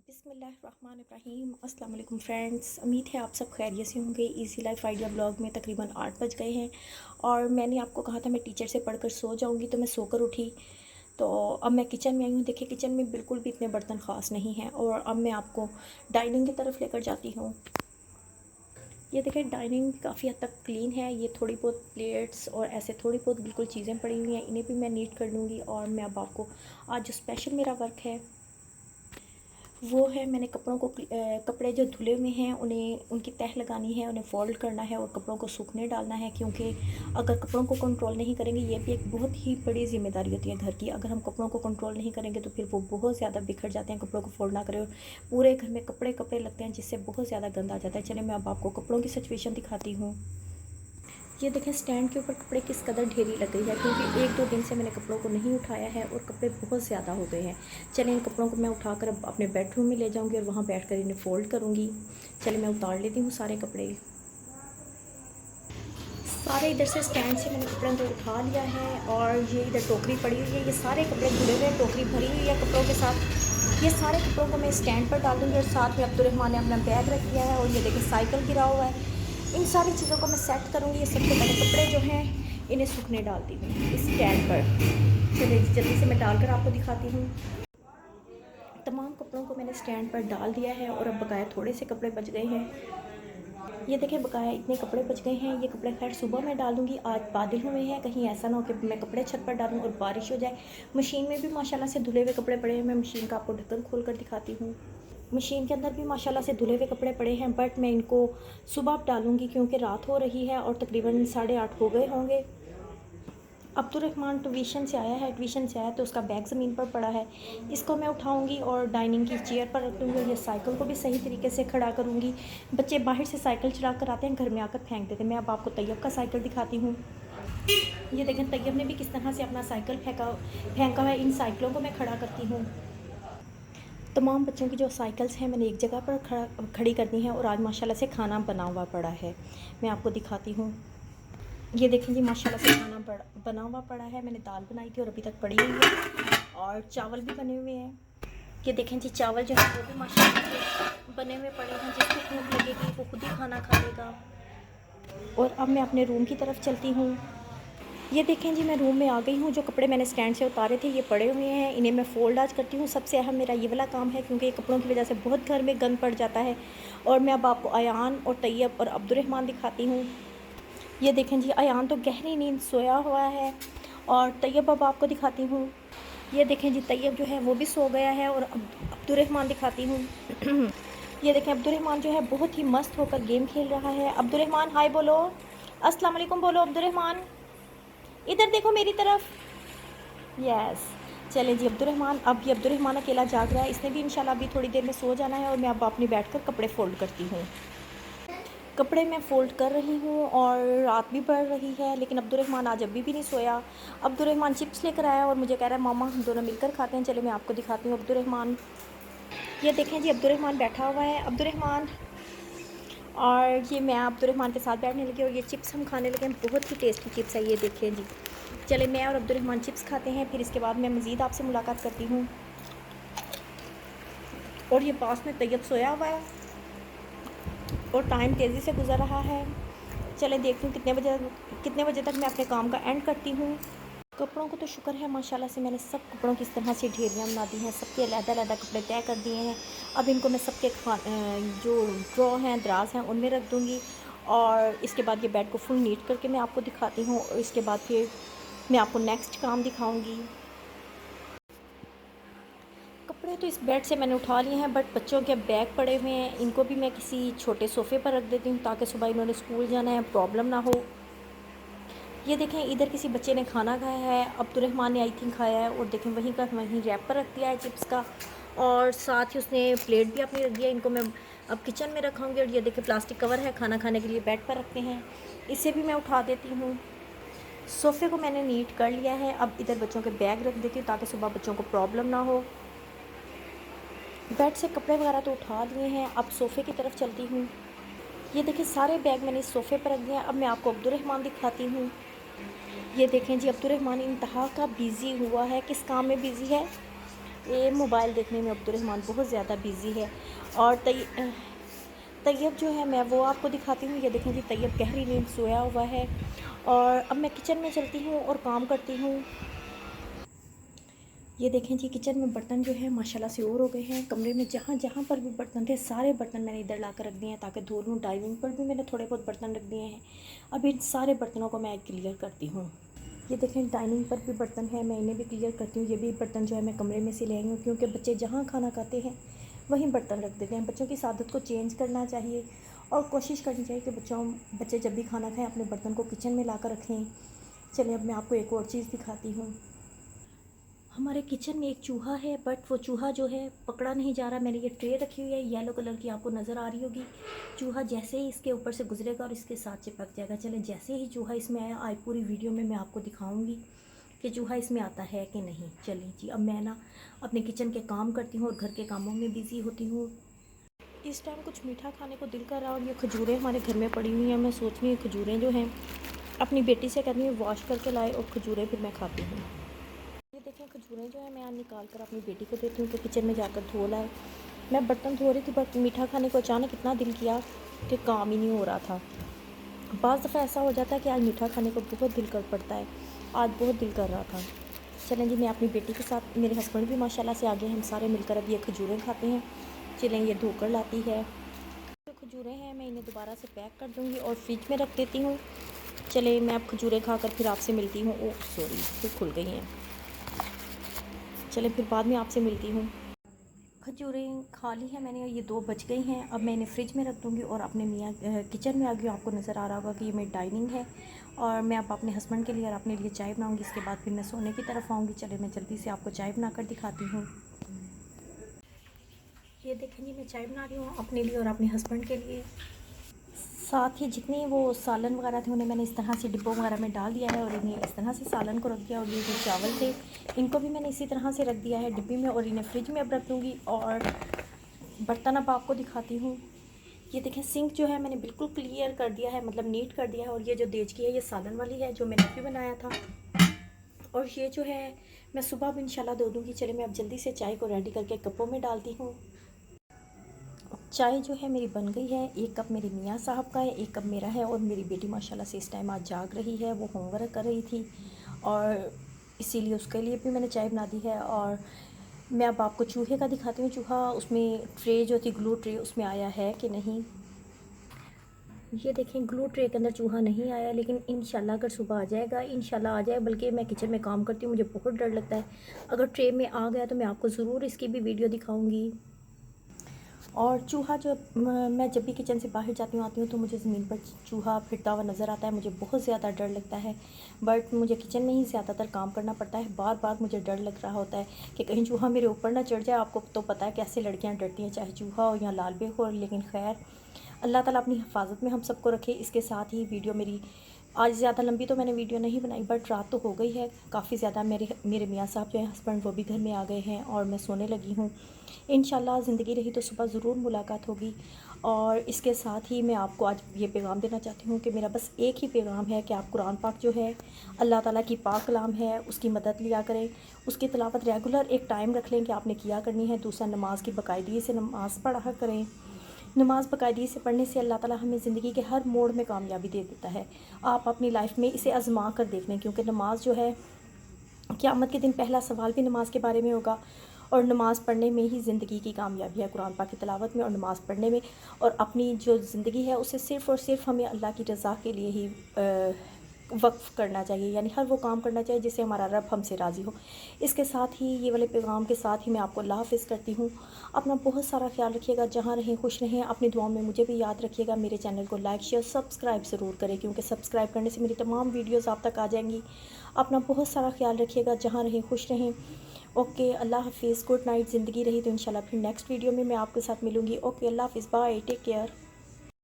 बिस्मिल्लाहिर्रहमानिर्रहीम अस्सलाम वालेकुम फ्रेंड्स। उम्मीद है आप सब खैरियत से होंगे। इजी लाइफ आइडिया ब्लॉग में तकरीबन 8 बज गए हैं और मैंने आपको कहा था मैं टीचर से पढ़कर सो जाऊंगी, तो मैं सोकर उठी। तो अब मैं किचन में आई हूँ। देखिए किचन में बिल्कुल भी इतने बर्तन ख़ास नहीं हैं और अब मैं आपको डाइनिंग की तरफ लेकर जाती हूँ। ये देखिए डाइनिंग काफ़ी हद तक क्लीन है। ये थोड़ी बहुत प्लेट्स और ऐसे थोड़ी बहुत बिल्कुल चीज़ें पड़ी हुई हैं, इन्हें भी मैं नीट कर लूँगी। और मैं अब आपको आज जो स्पेशल मेरा वर्क है वो है, मैंने कपड़े जो धुले हुए हैं उन्हें उनकी तह लगानी है, उन्हें फ़ोल्ड करना है और कपड़ों को सूखने डालना है। क्योंकि अगर कपड़ों को कंट्रोल नहीं करेंगे, ये भी एक बहुत ही बड़ी ज़िम्मेदारी होती है घर की। अगर हम कपड़ों को कंट्रोल नहीं करेंगे तो फिर वो बहुत ज़्यादा बिखर जाते हैं। कपड़ों को फोल्ड ना करें, पूरे घर में कपड़े कपड़े लगते हैं, जिससे बहुत ज़्यादा गंद आ जाता है। चलिए मैं अब आपको कपड़ों की सिचुएशन दिखाती हूँ। ये देखें स्टैंड के ऊपर कपड़े किस कदर ढेरी लग गई है, क्योंकि 1-2 दिन से मैंने कपड़ों को नहीं उठाया है और कपड़े बहुत ज़्यादा हो गए हैं। चलिए इन कपड़ों को मैं उठाकर अब अपने बेडरूम में ले जाऊंगी और वहाँ बैठकर इन्हें फ़ोल्ड करूँगी। चलिए मैं उतार लेती हूँ सारे कपड़े। सारे इधर से स्टैंड से मैंने कपड़ों को उठा लिया है और ये इधर टोकरी पड़ी हुई है। ये सारे कपड़े धुले हुए हैं, टोकरी भरी हुई है कपड़ों के साथ। ये सारे कपड़ों को मैं स्टैंड पर डाल दूँगी और साथ में अब्दुर्रहमान ने अपना बैग रख दिया है और ये देखिए साइकिल गिरा हुआ है। इन सारी चीज़ों को मैं सेट करूँगी। ये सबसे पहले कपड़े जो हैं इन्हें सूखने डालती हूँ इस स्टैंड पर। चलिए जल्दी से मैं डालकर आपको दिखाती हूँ। तमाम कपड़ों को मैंने स्टैंड पर डाल दिया है और अब बकाया थोड़े से कपड़े बच गए हैं। ये देखें बकाया इतने कपड़े बच गए हैं। ये कपड़े खैर सुबह मैं डाल दूँगी। आज बादल हुए हैं, कहीं ऐसा ना हो कि मैं कपड़े छत पर डालूँ और बारिश हो जाए। मशीन में भी माशाल्लाह से धुले हुए कपड़े पड़े हैं। मैं मशीन का आपको ढक्कन खोल कर दिखाती हूँ। मशीन के अंदर भी माशाल्लाह से धुले हुए कपड़े पड़े हैं, बट मैं इनको सुबह डालूँगी क्योंकि रात हो रही है और तकरीबन 8:30 हो गए होंगे। अब्दुर्रहमान ट्यूशन से आया है, ट्यूशन से आया तो उसका बैग ज़मीन पर पड़ा है। इसको मैं उठाऊंगी और डाइनिंग की चेयर पर रख दूँगी और ये साइकिल को भी सही तरीके से खड़ा करूँगी। बच्चे बाहर से साइकिल चला कर आते हैं, घर में आकर फेंक देते हैं। मैं अब आपको तैयब का साइकिल दिखाती हूँ। ये देखें तैयब ने भी किस तरह से अपना साइकिल फेंका हुआ है। इन साइकिलों को मैं खड़ा करती हूँ। तमाम बच्चों की जो साइकिल्स हैं मैंने एक जगह पर खड़ी कर दी हैं और आज माशाल्लाह से खाना बना हुआ पड़ा है। मैं आपको दिखाती हूँ। ये देखें जी माशाल्लाह से खाना बना हुआ पड़ा है। मैंने दाल बनाई थी और अभी तक पड़ी हुई है और चावल भी बने हुए हैं। ये देखें जी चावल जो है वो भी माशाल्लाह से बने हुए पड़े हैं। जिसको भूख लगेगी वो खुद ही खाना खा लेगा। और अब मैं अपने रूम की तरफ चलती हूँ। ये देखें जी मैं रूम में आ गई हूँ। जो कपड़े मैंने स्टैंड से उतारे थे ये पड़े हुए हैं, इन्हें मैं फ़ोल्ड आज करती हूँ। सबसे अहम मेरा ये वाला काम है क्योंकि कपड़ों की वजह से बहुत घर में गंद पड़ जाता है। और मैं अब आपको अयान और तैयब और अब्दुर्रहमान दिखाती हूँ। ये देखें जी अयान तो गहरी नींद सोया हुआ है और तैयब अब आपको दिखाती हूँ। ये देखें जी तैयब जो है वो भी सो गया है और अब अब्दुर्रहमान दिखाती हूँ। ये देखें अब्दुर्रहमान जो है बहुत ही मस्त होकर गेम खेल रहा है। अब्दुर्रहमान हाय बोलो, अस्सलाम वालेकुम बोलो अब्दुर्रहमान, इधर देखो मेरी तरफ। यस चले जी अब्दुर्रहमान, अब ये अब्दुर्रहमान अकेला जाग रहा है। इसने भी इंशाल्लाह अभी थोड़ी देर में सो जाना है और मैं अब अपनी बैठकर कपड़े फ़ोल्ड करती हूँ। कपड़े मैं फ़ोल्ड कर रही हूँ और रात भी बढ़ रही है, लेकिन अब्दुर्रहमान आज अभी भी नहीं सोया। अब्दुर्रहमान चिप्स लेकर आया और मुझे कह रहा है मामा हम दोनों मिलकर खाते हैं। चले मैं आपको दिखाती हूँ अब्दुर्रहमान। ये देखें जी अब्दुर्रहमान बैठा हुआ है। अब्दुर्रहमान और ये मैं अब्दुर्रहमान के साथ बैठने लगी और ये चिप्स हम खाने लगे हैं। बहुत ही टेस्टी चिप्स है ये देखें जी। चले मैं और अब्दुर्रहमान चिप्स खाते हैं, फिर इसके बाद मैं मज़ीद आपसे मुलाकात करती हूँ। और ये पास में तैयब सोया हुआ है और टाइम तेज़ी से गुजर रहा है। चलें देखती हूँ कितने बजे तक मैं अपने काम का एंड करती हूँ। कपड़ों को तो शुक्र है माशाल्लाह से मैंने सब कपड़ों की इस तरह से ढेरियाँ बना दी हैं। सबके अलग-अलग कपड़े तय कर दिए हैं। अब इनको मैं सबके जो ड्रॉ हैं दराज हैं उनमें रख दूँगी और इसके बाद ये बेड को फुल नीट करके मैं आपको दिखाती हूँ और इसके बाद फिर मैं आपको नेक्स्ट काम दिखाऊँगी। कपड़े तो इस बेड से मैंने उठा लिए हैं, बट बच्चों के बैग पड़े हुए हैं। इनको भी मैं किसी छोटे सोफ़े पर रख देती हूँ ताकि सुबह इन्होंने स्कूल जाना है प्रॉब्लम ना हो। ये देखें इधर किसी बच्चे ने खाना खाया है, अब्दुर्रहमान ने आई थिंक खाया है और देखें वहीं का वहीं रैप पर रख दिया है चिप्स का और साथ ही उसने प्लेट भी अपनी रख दिया। इनको मैं अब किचन में रखाऊंगी और ये देखें प्लास्टिक कवर है, खाना खाने के लिए बेड पर रखते हैं। इसे भी मैं उठा देती हूँ। सोफ़े को मैंने नीट कर लिया है। अब इधर बच्चों के बैग रख देती हूँ ताकि सुबह बच्चों को प्रॉब्लम ना हो। बेड से कपड़े वगैरह तो उठा दिए हैं, अब सोफ़े की तरफ चलती हूँ। ये देखिए सारे बैग मैंने इस सोफ़े पर रख दिए हैं। अब मैं आपको अब्दुर्रहमान दिखाती हूँ। ये देखें जी अब्दुर्रहमान इंतहा का बिज़ी हुआ है। किस काम में बिज़ी है? ये मोबाइल देखने में अब्दुर्रहमान बहुत ज़्यादा बिज़ी है। और तैयब जो है मैं वो आपको दिखाती हूँ। ये देखें जी, तैयब गहरी नींद सोया हुआ है। और अब मैं किचन में चलती हूँ और काम करती हूँ। ये देखें जी, किचन में बर्तन जो है माशाल्लाह से और हो गए हैं। कमरे में जहाँ जहाँ पर भी बर्तन थे सारे बर्तन मैंने इधर ला कर रख दिए हैं ताकि धो लूँ। डाइनिंग पर भी मैंने थोड़े बहुत बर्तन रख दिए हैं। अब इन सारे बर्तनों को मैं क्लियर करती हूँ। ये देखें, डाइनिंग पर भी बर्तन है, मैं इन्हें भी क्लियर करती हूँ। ये भी बर्तन जो है मैं कमरे में से ले आई हूँ, क्योंकि बच्चे जहाँ खाना खाते हैं वहीं बर्तन रख देते हैं। बच्चों की इस आदत को चेंज करना चाहिए और कोशिश करनी चाहिए कि बच्चे जब भी खाना खाएं अपने बर्तन को किचन में ला कर रखें। चलिए अब मैं आपको एक और चीज़ दिखाती हूँ। हमारे किचन में एक चूहा है, बट वो चूहा जो है पकड़ा नहीं जा रहा। मैंने ये ट्रे रखी हुई है येलो कलर की, आपको नज़र आ रही होगी। चूहा जैसे ही इसके ऊपर से गुजरेगा और इसके साथ चिपक जाएगा। चले, जैसे ही चूहा इसमें आया, आज पूरी वीडियो में मैं आपको दिखाऊंगी कि चूहा इसमें आता है कि नहीं। चलिए जी, अब मैं ना अपने किचन के काम करती हूँ और घर के कामों में बिज़ी होती हूँ। इस टाइम कुछ मीठा खाने को दिल कर रहा और ये खजूरें हमारे घर में पड़ी हुई हैं। मैं सोच रही हूँ खजूरें जो हैं अपनी बेटी से कहती हूँ वॉश करके लाए और खजूरें फिर मैं खाती हूँ। ये देखें, खजूरें जो है मैं आज निकाल कर अपनी बेटी को देती हूँ कि किचन में जाकर धो लाए। मैं बर्तन धो रही थी, बट मीठा खाने को अचानक इतना दिल किया कि काम ही नहीं हो रहा था। बाज़ दफ़ा ऐसा हो जाता है कि आज मीठा खाने को बहुत दिल कर पड़ता है। आज बहुत दिल कर रहा था। चलें जी, मैं अपनी बेटी के साथ, मेरे हस्बैंड भी माशाल्लाह से आगे, हम सारे मिलकर अब ये खजूरें खाते हैं। चलें, ये धोकर लाती है। जो खजूरें हैं मैं इन्हें दोबारा से पैक कर दूँगी और फ्रिज में रख देती हूँ। चले, मैं अब खजूरें खाकर फिर आपसे मिलती हूँ। ओह सॉरी, फिर खुल गई हैं। चलें, फिर बाद में आपसे मिलती हूँ। खजूरें खा ली हैं मैंने और ये 2 बच गई हैं। अब मैं इन्हें फ्रिज में रख दूँगी और अपने मियाँ किचन में आ गई हूँ। आपको नज़र आ रहा होगा कि ये मेरी डाइनिंग है और मैं अब अपने हस्बैंड के लिए और अपने लिए चाय बनाऊँगी। इसके बाद फिर मैं सोने की तरफ आऊँगी। चले, मैं जल्दी से आपको चाय बनाकर दिखाती हूँ। ये देखें जी, मैं चाय बना रही हूँ अपने लिए और अपने हस्बैंड के लिए। साथ ही जितने वो सालन वगैरह थे उन्हें मैंने इस तरह से डिब्बों वगैरह में डाल दिया है और इन्हें इस तरह से सालन को रख दिया। और ये जो चावल थे इनको भी मैंने इसी तरह से रख दिया है डिब्बी में और इन्हें फ्रिज में अब रख दूँगी। और बर्तन अब आपको दिखाती हूँ। ये देखें, सिंक जो है मैंने बिल्कुल क्लियर कर दिया है, मतलब नीट कर दिया है। और ये जो देचकी है ये सालन वाली है जो मैंने अभी बनाया था। और ये जो है मैं सुबह भी इंशाल्लाह धो दूँगी। चले, मैं अब जल्दी से चाय को रेडी करके कपों में डालती हूँ। चाय जो है मेरी बन गई है। 1 कप मेरे मियाँ साहब का है, 1 कप मेरा है। और मेरी बेटी माशाल्लाह से इस टाइम आज जाग रही है, वो होमवर्क कर रही थी और इसीलिए उसके लिए भी मैंने चाय बना दी है। और मैं अब आपको चूहे का दिखाती हूँ। चूहा उसमें ट्रे जो थी, ग्लू ट्रे, उसमें आया है कि नहीं। ये देखें, ग्लू ट्रे के अंदर चूहा नहीं आया, लेकिन इंशाल्लाह अगर सुबह आ जाएगा, इंशाल्लाह आ जाए। बल्कि मैं किचन में काम करती हूँ, मुझे बहुत डर लगता है। अगर ट्रे में आ गया तो मैं आपको ज़रूर इसकी भी वीडियो दिखाऊँगी। और चूहा जो मैं जब भी किचन से बाहर जाती हूँ आती हूँ तो मुझे ज़मीन पर चूहा फिरता हुआ नज़र आता है। मुझे बहुत ज़्यादा डर लगता है, बट मुझे किचन में ही ज़्यादातर काम करना पड़ता है। बार बार मुझे डर लग रहा होता है कि कहीं चूहा मेरे ऊपर ना चढ़ जाए। आपको तो पता है कैसे लड़कियाँ डरती हैं, चाहे चूहा हो या लाल बेग हो। लेकिन खैर, अल्लाह ताला अपनी हिफाजत में हम सबको रखे। इसके साथ ही वीडियो मेरी आज ज़्यादा लंबी तो मैंने वीडियो नहीं बनाई, बट रात तो हो गई है काफ़ी ज़्यादा। मेरे मियाँ साहब जो हैं हस्बैंड, वो भी घर में आ गए हैं और मैं सोने लगी हूँ। इंशाल्लाह ज़िंदगी रही तो सुबह ज़रूर मुलाकात होगी। और इसके साथ ही मैं आपको आज ये पैगाम देना चाहती हूँ कि मेरा बस एक ही पैगाम है कि आप कुरान पाक जो है अल्लाह ताला की पाक कलाम है, उसकी मदद लिया करें। उसकी तिलावत रेगुलर एक टाइम रख लें कि आपने किया करनी है। दूसरा, नमाज की बाकायदगी से नमाज़ पढ़ा करें। नमाज़ बाकायदगी से पढ़ने से अल्लाह ताला हमें ज़िंदगी के हर मोड़ में कामयाबी दे देता है। आप अपनी लाइफ में इसे आज़मा कर देख लें, क्योंकि नमाज जो है क़यामत के दिन पहला सवाल भी नमाज के बारे में होगा। और नमाज़ पढ़ने में ही ज़िंदगी की कामयाबी है, कुरान पाक की तिलावत में और नमाज़ पढ़ने में। और अपनी जो ज़िंदगी है उसे सिर्फ़ और सिर्फ हमें अल्लाह की रज़ा के लिए ही वक्फ़ करना चाहिए, यानी हर वो काम करना चाहिए जिससे हमारा रब हमसे राज़ी हो। इसके साथ ही ये वाले पैगाम के साथ ही मैं आपको अल्लाह हाफ़िज़ करती हूँ। अपना बहुत सारा ख्याल रखिएगा, जहाँ रहें खुश रहें। अपनी दुआओं में मुझे भी याद रखिएगा। मेरे चैनल को लाइक शेयर सब्सक्राइब ज़रूर करें, क्योंकि सब्सक्राइब करने से मेरी तमाम वीडियोज़ आप तक आ जाएंगी। अपना बहुत सारा ख्याल रखिएगा, जहाँ रहें खुश रहें। ओके, अल्लाह हाफ़िज़, गुड नाइट। ज़िंदगी रही तो इंशाल्लाह फिर नेक्स्ट वीडियो में मैं आपके साथ मिलूँगी। ओके, अल्लाह हाफ़िज़, बाय, टेक केयर।